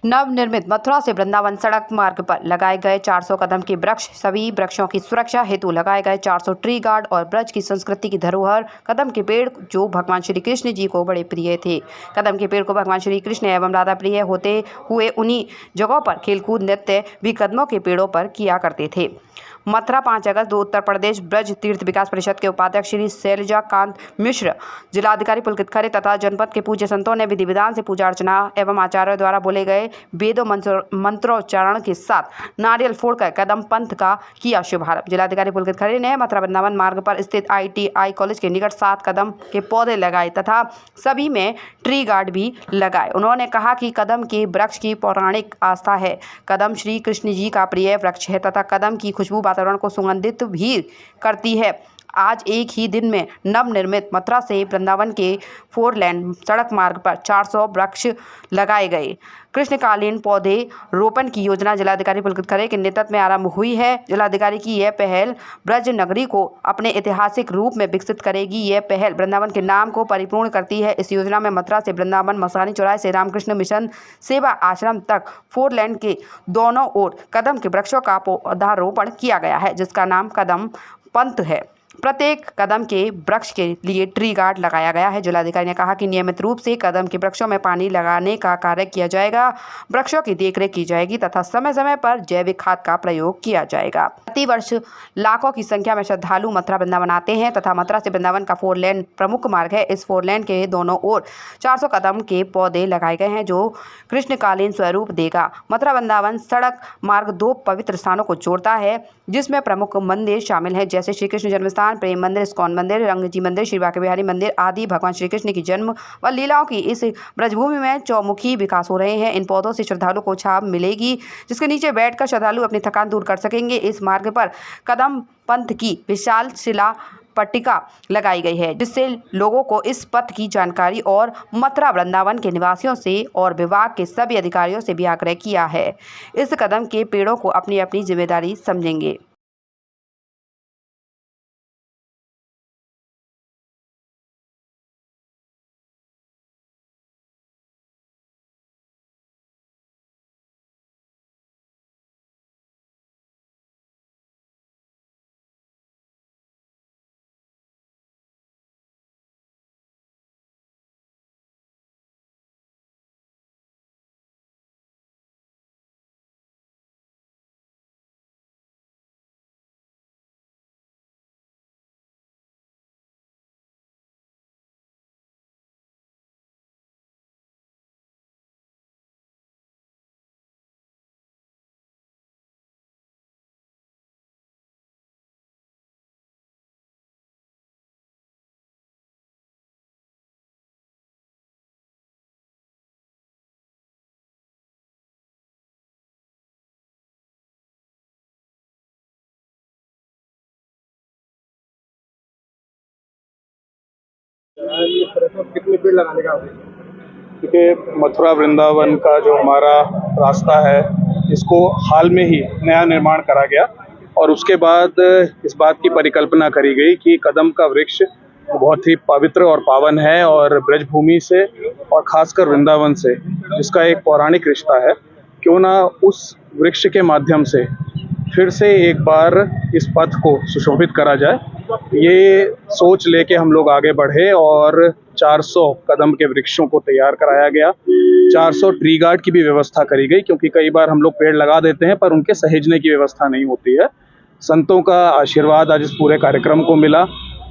नवनिर्मित मथुरा से वृंदावन सड़क मार्ग पर लगाए गए 400 कदम के वृक्ष, सभी वृक्षों की सुरक्षा हेतु लगाए गए 400 ट्री गार्ड और ब्रज की संस्कृति की धरोहर कदम के पेड़ जो भगवान श्री कृष्ण जी को बड़े प्रिय थे। कदम के पेड़ को भगवान श्री कृष्ण एवं राधा प्रिय होते हुए उन्हीं जगहों पर खेलकूद नृत्य भी कदमों के पेड़ों पर किया करते थे। मथुरा 5 अगस्त 2 उत्तर प्रदेश ब्रज तीर्थ विकास परिषद के उपाध्यक्ष श्री शैलजा कांत मिश्र, जिलाधिकारी पुलकित खरे तथा जनपद के पूज्य संतों ने विधि विधान से पूजा अर्चना एवं आचार्यों द्वारा बोले गए वेदों मंत्रोच्चारण के साथ नारियल फोड़कर कदम पंथ का किया शुभारंभ। जिलाधिकारी पुलकित खरे ने मथुरा वृंदावन मार्ग पर स्थित ITI कॉलेज के निकट 7 कदम के पौधे लगाए तथा सभी में ट्री गार्ड भी लगाए। उन्होंने कहा कि कदम के वृक्ष की पौराणिक आस्था है। कदम श्री कृष्ण जी का प्रिय वृक्ष है तथा कदम की खुशबू वातावरण को सुगंधित भी करती है। आज एक ही दिन में नवनिर्मित मथुरा से वृंदावन के 4 लेन सड़क मार्ग पर 400 वृक्ष लगाए गए। कृष्णकालीन पौधे रोपण की योजना जिलाधिकारी पुलकित खरे के नेतृत्व में आरंभ हुई है। जिलाधिकारी की यह पहल ब्रज नगरी को अपने ऐतिहासिक रूप में विकसित करेगी। यह पहल वृंदावन के नाम को परिपूर्ण करती है। इस योजना में मथुरा से वृंदावन मसानी चौराहे से रामकृष्ण मिशन सेवा आश्रम तक 4 लेन के दोनों ओर कदम के वृक्षों का पौधारोपण किया गया है, जिसका नाम कदम पंथ है। प्रत्येक कदम के वृक्ष के लिए ट्री गार्ड लगाया गया है। जिलाधिकारी ने कहा कि नियमित रूप से कदम के वृक्षों में पानी लगाने का कार्य किया जाएगा, वृक्षों की देखरेख की जाएगी तथा समय समय पर जैविक खाद का प्रयोग किया जाएगा। प्रति वर्ष लाखों की संख्या में श्रद्धालु मथुरा वृंदावन आते हैं तथा मथुरा से वृंदावन का 4 लेन प्रमुख मार्ग है। इस 4 लेन के दोनों ओर 400 कदम के पौधे लगाए गए हैं जो कृष्णकालीन स्वरूप देगा। मथुरा वृंदावन सड़क मार्ग 2 पवित्र स्थानों को जोड़ता है, जिसमें प्रमुख मंदिर शामिल हैं जैसे श्री कृष्ण जन्मस्थान, प्रेम मंदिर, इस्कॉन मंदिर, रंगजी मंदिर, श्री बांके बिहारी मंदिर आदि। भगवान श्री कृष्ण की जन्म व लीलाओं की इस ब्रजभूमि में चौमुखी विकास हो रहे हैं। इन पौधों से श्रद्धालु को छाव मिलेगी, जिसके नीचे बैठकर श्रद्धालु अपनी थकान दूर कर सकेंगे। इस मार्ग पर कदम पंथ की विशाल शिला पट्टिका लगाई गई है, जिससे लोगों को इस पथ की जानकारी और मथुरा वृंदावन के निवासियों से और विभाग के सभी अधिकारियों से भी आग्रह किया है। इस कदम के पेड़ों को अपनी अपनी जिम्मेदारी समझेंगे। कितने पेड़ लगाने का? क्योंकि मथुरा वृंदावन का जो हमारा रास्ता है, इसको हाल में ही नया निर्माण करा गया और उसके बाद इस बात की परिकल्पना करी गई कि कदम का वृक्ष बहुत ही पवित्र और पावन है और ब्रजभूमि से और खासकर वृंदावन से जिसका एक पौराणिक रिश्ता है, क्यों ना उस वृक्ष के माध्यम से फिर से एक बार इस पथ को सुशोभित करा जाए। ये सोच लेके हम लोग आगे बढ़े और 400 कदम के वृक्षों को तैयार कराया गया। 400 ट्री गार्ड की भी व्यवस्था करी गई, क्योंकि कई बार हम लोग पेड़ लगा देते हैं पर उनके सहेजने की व्यवस्था नहीं होती है। संतों का आशीर्वाद आज इस पूरे कार्यक्रम को मिला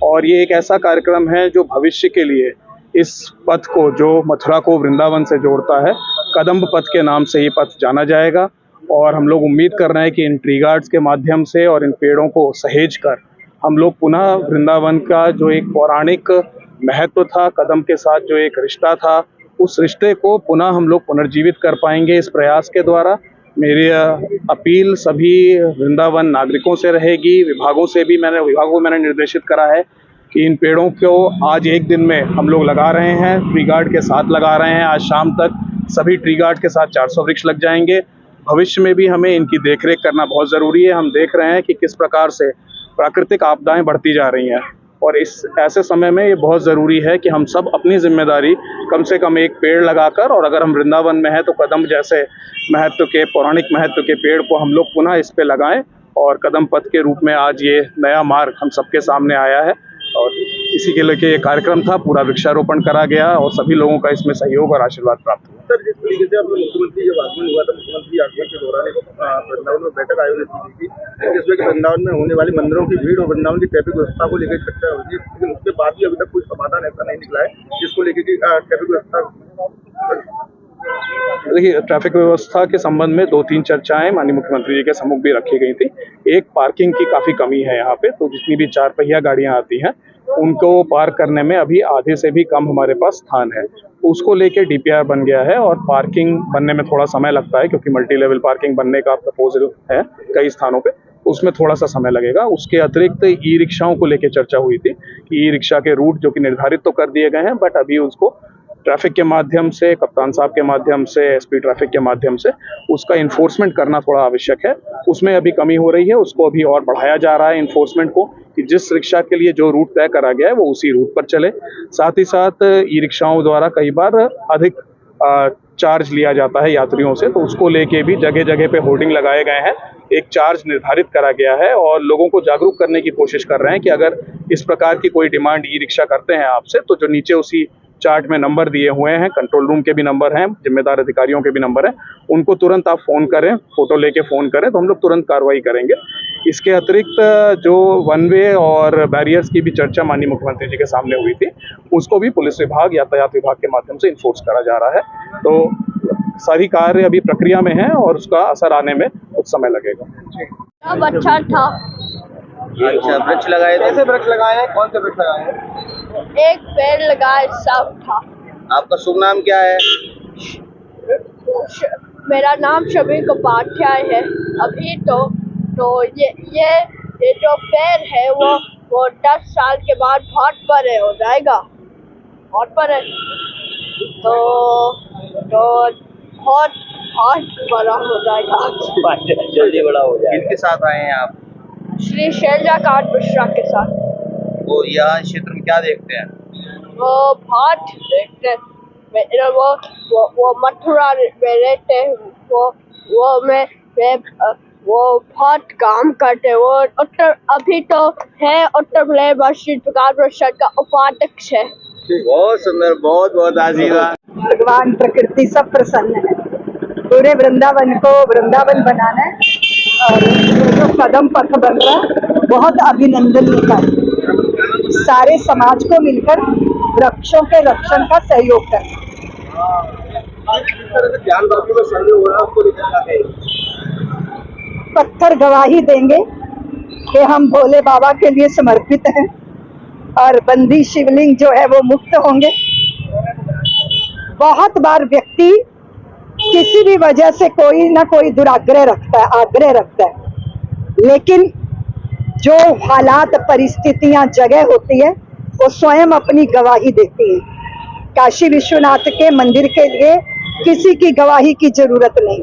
और ये एक ऐसा कार्यक्रम है जो भविष्य के लिए इस पथ को, जो मथुरा को वृंदावन से जोड़ता है, कदम्ब पथ के नाम से ये पथ जाना जाएगा। और हम लोग उम्मीद कर रहे हैं कि इन ट्री गार्ड्स के माध्यम से और इन पेड़ों को सहेज कर हम लोग पुनः वृंदावन का जो एक पौराणिक महत्व था, कदम के साथ जो एक रिश्ता था, उस रिश्ते को पुनः हम लोग पुनर्जीवित कर पाएंगे इस प्रयास के द्वारा। मेरी अपील सभी वृंदावन नागरिकों से रहेगी, विभागों को मैंने निर्देशित करा है कि इन पेड़ों को आज एक दिन में हम लोग लगा रहे हैं, ट्री गार्ड के साथ लगा रहे हैं। आज शाम तक सभी ट्री गार्ड के साथ 400 वृक्ष लग जाएंगे। भविष्य में भी हमें इनकी देखरेख करना बहुत ज़रूरी है। हम देख रहे हैं कि किस प्रकार से प्राकृतिक आपदाएं बढ़ती जा रही हैं। और इस ऐसे समय में ये बहुत ज़रूरी है कि हम सब अपनी जिम्मेदारी कम से कम एक पेड़ लगाकर, और अगर हम वृंदावन में हैं तो कदम जैसे महत्व के, पौराणिक महत्व के पेड़ को हम लोग पुनः इस पे लगाएं। और कदम पथ के रूप में आज ये नया मार्ग हम सबके सामने आया है और इसी के लेके ये कार्यक्रम था। पूरा वृक्षारोपण करा गया और सभी लोगों का इसमें सहयोग और आशीर्वाद प्राप्त हुआ। सर, जिस तरीके से अपने मुख्यमंत्री जब आगमन हुआ था, मुख्यमंत्री आगमन के दौरान वृंदावन में बैठक आयोजित की गई थी, जिसमें कि वृंदावन में होने वाली मंदिरों की भीड़ और वृंदावन की ट्रैफिक व्यवस्था को लेकर चर्चा हुई थी, लेकिन उसके बाद भी अभी तक कोई समाधान ऐसा नहीं निकला है जिसको लेकर कि ट्रैफिक व्यवस्था। देखिए, ट्रैफिक व्यवस्था के संबंध में 2-3 चर्चाएं माननीय मुख्यमंत्री जी के सम्मुख भी रखी गई थी। एक, पार्किंग की काफ़ी कमी है यहाँ पे, तो जितनी भी 4 पहिया गाड़ियाँ आती हैं उनको पार्क करने में अभी आधे से भी कम हमारे पास स्थान है। उसको लेके DPR बन गया है और पार्किंग बनने में थोड़ा समय लगता है क्योंकि मल्टी लेवल पार्किंग बनने का प्रपोजल है कई स्थानों पे, उसमें थोड़ा सा समय लगेगा। उसके अतिरिक्त ई-रिक्शाओं को लेके चर्चा हुई थी कि ई-रिक्शा के रूट जो कि निर्धारित तो कर दिए गए हैं, बट अभी उसको ट्रैफिक के माध्यम से, कप्तान साहब के माध्यम से, SP ट्रैफिक के माध्यम से उसका इन्फोर्समेंट करना थोड़ा आवश्यक है। उसमें अभी कमी हो रही है, उसको अभी और बढ़ाया जा रहा है इन्फोर्समेंट को, कि जिस रिक्शा के लिए जो रूट तय करा गया है वो उसी रूट पर चले। साथ ही साथ ई-रिक्शाओं द्वारा कई बार अधिक चार्ज लिया जाता है यात्रियों से, तो उसको लेके भी जगह जगह पे होर्डिंग लगाए गए हैं, एक चार्ज निर्धारित करा गया है और लोगों को जागरूक करने की कोशिश कर रहे हैं कि अगर इस प्रकार की कोई डिमांड ई-रिक्शा करते हैं आपसे, तो जो नीचे उसी चार्ट में नंबर दिए हुए हैं, कंट्रोल रूम के भी नंबर हैं, जिम्मेदार अधिकारियों के भी नंबर हैं, उनको तुरंत आप फ़ोन करें, फ़ोटो लेके फ़ोन करें तो हम लोग तुरंत कार्रवाई करेंगे। इसके अतिरिक्त जो वन वे और बैरियर्स की भी चर्चा माननीय मुख्यमंत्री जी के सामने हुई थी, उसको भी पुलिस विभाग, यातायात विभाग के माध्यम से इन्फोर्स करा जा रहा है। तो सारी कार्य अभी प्रक्रिया में है और उसका असर आने में कुछ समय लगेगा। अब अच्छा था। अच्छा, वृक्ष लगाए थे? कैसे वृक्ष लगाए हैं? कौन से वृक्ष लगाए हैं? एक पेड़ लगाए, सब था। आपका शुभ नाम क्या है? मेरा नाम शबीक उपाध्याय है। अभी तो ये जो पेड़ है वो 10 साल के बाद बहुत बड़े हो जाएगा, बहुत बड़े, तो बहुत बड़ा हो जाएगा, जल्दी बड़ा हो जाएगा। किनके साथ आए हैं आप? श्री शैलजाकांत मिश्रा के साथ। वो यहाँ क्षेत्र में क्या देखते हैं? वो बहुत देखते हैं। वो मथुरा में रहते हैं, वो बहुत काम करते हैं। वो अभी तो है उत्तर प्रदेश मस्जिद विकास परिषद का उपाध्यक्ष है। बहुत सुंदर, बहुत बहुत आशीर्वाद। भगवान प्रकृति सब प्रसन्न है। पूरे वृंदावन को वृंदावन बनाना है और जो कदम पथ बन रहा है बहुत अभिनंदनीय है। सारे समाज को मिलकर वृक्षों के रक्षण का सहयोग करना। पत्थर गवाही देंगे कि हम भोले बाबा के लिए समर्पित हैं और बंदी शिवलिंग जो है वो मुक्त होंगे। बहुत बार व्यक्ति किसी भी वजह से कोई ना कोई दुराग्रह रखता है, आग्रह रखता है, लेकिन जो हालात, परिस्थितियां, जगह होती है वो स्वयं अपनी गवाही देती है। काशी विश्वनाथ के मंदिर के लिए किसी की गवाही की जरूरत नहीं,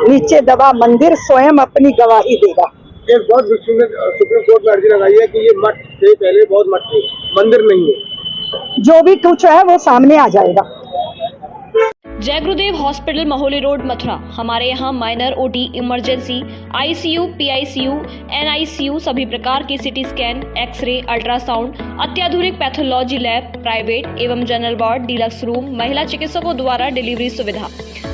नीचे दबा मंदिर स्वयं अपनी गवाही देगा। बहुत सुप्रीम कोर्ट में अर्जी लगाई है कि ये मठ थे, पहले बहुत मठ थे, मंदिर नहीं है। जो भी कुछ है वो सामने आ जाएगा। जय गुरुदेव हॉस्पिटल, महोली रोड, मथुरा। हमारे यहाँ minor, OT, emergency, ICU, PICU, NICU, सभी प्रकार के CT स्कैन, एक्सरे, अल्ट्रासाउंड, अत्याधुनिक पैथोलॉजी लैब, प्राइवेट एवं जनरल वार्ड, डिलक्स रूम, महिला चिकित्सकों द्वारा डिलीवरी सुविधा,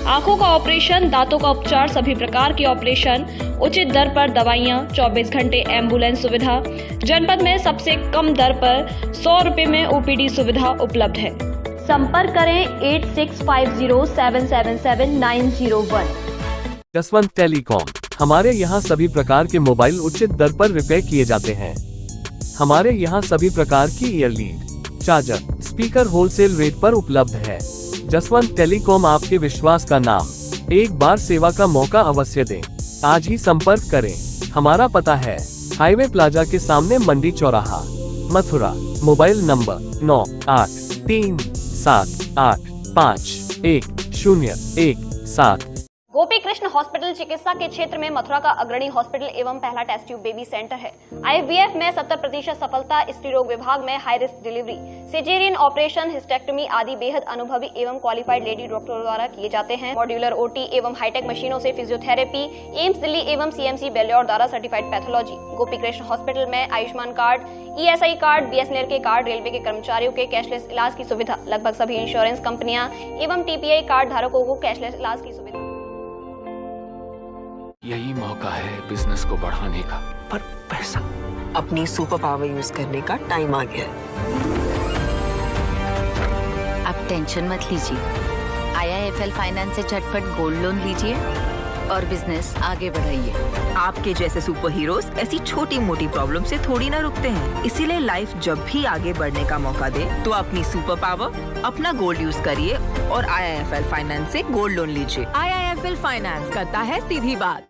आंखों का ऑपरेशन, दांतों का उपचार, सभी प्रकार के ऑपरेशन, उचित दर पर दवाइयाँ, 24 घंटे एम्बुलेंस सुविधा। जनपद में सबसे कम दर पर 100 रुपए में OPD सुविधा उपलब्ध है। संपर्क करें 8650777901। जसवंत टेलीकॉम। हमारे यहाँ सभी प्रकार के मोबाइल उचित दर पर रिपेयर किए जाते हैं। हमारे यहाँ सभी प्रकार की ईयरलीड, चार्जर, स्पीकर होलसेल रेट पर उपलब्ध है। जसवंत टेलीकॉम, आपके विश्वास का नाम। एक बार सेवा का मौका अवश्य दें। आज ही संपर्क करें। हमारा पता है हाईवे प्लाजा के सामने, मंडी चौराहा, Mathura. Mobile number 9837851017। Gopi Krishna hospital चिकित्सा के क्षेत्र में मथुरा का अग्रणी हॉस्पिटल एवं पहला टेस्ट ट्यूब बेबी सेंटर है। IVF में 70% सफलता, स्त्री रोग विभाग में high risk delivery, caesarean operation, hysterectomy आदि बेहद अनुभवी एवं क्वालिफाइड लेडी डॉक्टरों द्वारा किए जाते हैं। मॉड्यूलर OT एवं हाईटेक मशीनों से फिजियोथेरेपी, एम्स दिल्ली एवं CMC बेल्योर द्वारा सर्टिफाइड पैथोलॉजी। गोपी कृष्ण हॉस्पिटल में Ayushman card, ESI card, BSNL के कार्ड, रेलवे के कर्मचारियों के कैशलेस इलाज की सुविधा। लगभग सभी इंश्योरेंस कंपनियां एवं TPI कार्ड धारकों को कैशलेस इलाज की सुविधा। यही मौका है बिजनेस को बढ़ाने का, पर पैसा। अपनी सुपर पावर यूज करने का टाइम आ गया है। आप टेंशन मत लीजिए, IIFL फाइनेंस से झटपट गोल्ड लोन लीजिए और बिजनेस आगे बढ़ाइए। आपके जैसे सुपर हीरोज ऐसी छोटी मोटी प्रॉब्लम से थोड़ी ना रुकते हैं, इसीलिए लाइफ जब भी आगे बढ़ने का मौका दे तो अपनी सुपर पावर, अपना गोल्ड यूज करिए और IIFL फाइनेंस से गोल्ड लोन लीजिए। IIFL फाइनेंस करता है सीधी बात।